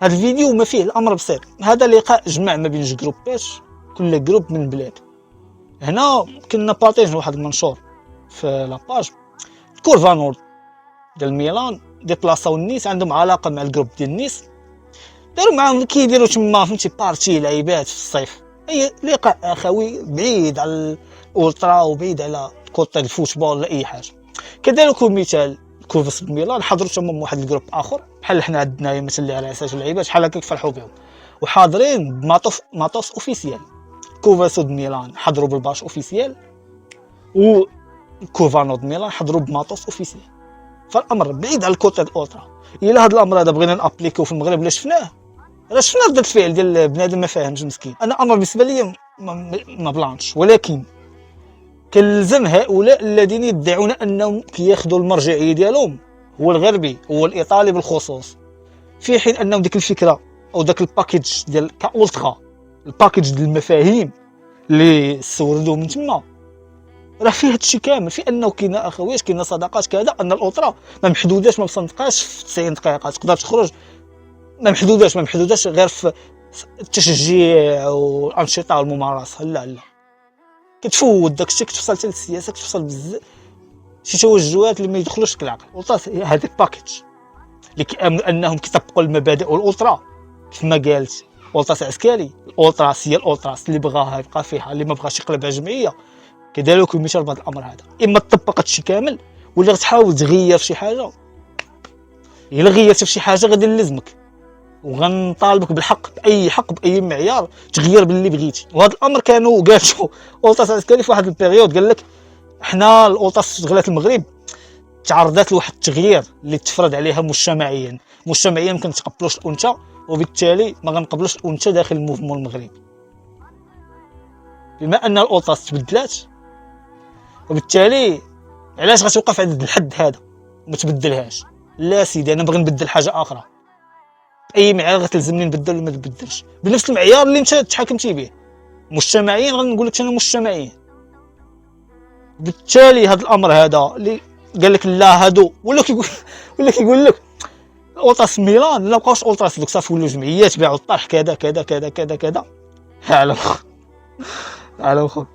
هذا الفيديو ما فيه الامر بسيط. هذا لقاء جمع ما بين جوج جروبات، كل جروب من بلاد. هنا كنا بارطيج واحد المنشور في لاباج كورفا نورد ديال ميلان، ديبلاصاو النيس عندهم علاقه مع الجروب ديال النيس، داروا معاهم كيديروا تما فهمتي بارتي لعيبات في الصيف، اي لقاء اخوي بعيد على الاولترا وبعيد على كوطي الفوتبول ولا اي حاجه. كذلك مثال كورفا ميلان حضروا تما واحد الجروب اخر بحال حنا عندنا مثلا اللي على اساس اللعيبات بحال هكاك فرحوا بهم وحاضرين بماطوس اوفيسيال. كوفا ميلان حضروا بالباش اوفيسيال و كوفا نود ميلان حضروا بماطوس اوفيسيال. فالامر بعيد على الكوطي الاولترا. الا هذا الامر هذا بغينا نابليكيو في المغرب، لا شفناه رده الفعل ديال بنادم ما فاهمش مسكين. انا امر بالنسبه لي ما بلانش، ولكن كنلزم هؤلاء الذين يدعون انهم كياخذوا المرجعيه ديالهم هو الغربي هو الايطالي بالخصوص، في حين انهم ديك الفكره او داك الباكيج ديال كاولترا، الباكيج ديال المفاهيم اللي سوردوه من تما راه فيه هادشي كامل. في انه كاين اخويا كاين صداقات كذا، ان الاولترا ما محدوداش ما مصنطقاش في 90 دقيقه تقدر تخرج، ما محدوداش غير في التشجيع والانشطه والممارسه. لا كتفوت داكشي، كتوصل حتى للسياسه، كتوصل بزاف شي توجهات اللي ما يدخلوش لك العقل. الاولترا هذاك باكيج اللي كيامنوا انهم كيطبقوا المبادئ والاولترا كما قالت اولتراس عسكري. الاولتراس هي الاولتراس اللي بغاها يبقى فيها، اللي ما بغاش يقلبها جمعيه. كذلك المثال بهذا الامر هذا، اما طبقت هادشي كامل ولا غتحاول تغير في شي حاجه. الا غيرتي في شي حاجه غادي نلزمك وغنطالبك بالحق، باي حق باي معيار تغير باللي بغيتي. وهذا الامر كانوا قالوا اولتراس عسكري في واحد البيريود، قال لك حنا الاولتراس شغلات المغرب تعرضات لواحد التغيير اللي تفرض عليها مجتمعيا ما كنتقبلوش الانثى، وبالتالي ما غنقبلوش الانثى داخل الموفمون المغربي. بما ان الاولتراس تبدلات وبالتالي علاش غتوقف عند الحد هذا وما تبدلهاش؟ لا سيدي انا باغي نبدل حاجه اخرى، باي معيار غتلزمني نبدل ولا ما نبدلش بنفس المعيار اللي انت تحاكمتي به مجتمعيا. غنقول لك انا مجتمعيا. بالتالي هذا الامر هذا اللي قال لك لا هادو ولا كيقول لك الاولتراس ميلان لا بقاوش اولتراس دوك صافي ولاو جمعيات باعوا الطرح كذا كذا كذا كذا كذا على خو.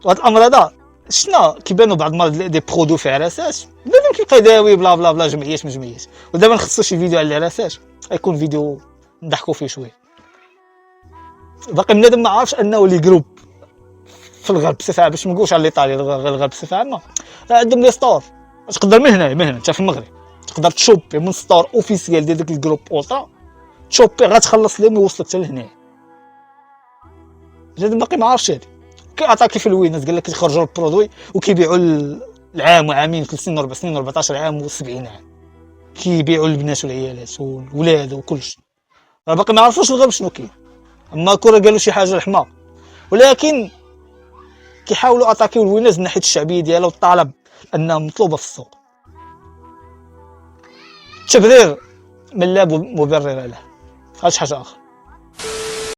وهذا الامر هذا شفنا كيبانوا بعض المرات دي برودو في عراسات، بنادم كيبقى يداوي بلا بلا بلا جمعيات من جمعيات. ودابا نخصص شي فيديو على العراسات، غيكون فيديو نضحكوا فيه شويه. باقي بنادم ما عارفش انه لي جروب في الغرب بصفه عامه، باش ما نقولش على الايطالي، الغرب بصفه عامه عندهم لي ستور. تقدر من هنا انت في المغرب تقدر تشوبي من ستور اوفيسيال ديال داك الجروب اولترا، تشوبي غتخلص لهم ويوصلك حتى لهنا. بنادم باقي ما عارفش هادي، كيعطاكي في الوينات قال لك كيخرجوا البرودوي وكيبيعوا العام وعامين 3 سنين و4 سنين و14 عام و70 عام، كيبيعوا البنات والعيالات والولاد وكلشي. راه باقي ما عرفوش الغرب شنو كاين. اما كره قالوا شي حاجه الحماق، ولكن كيحاولوا اتاكيو الوينات من ناحيه الشعبيه ديالها والطلب انها مطلوبه في السوق. التبرير من لا مبرر له، هادشي حاجه اخرى.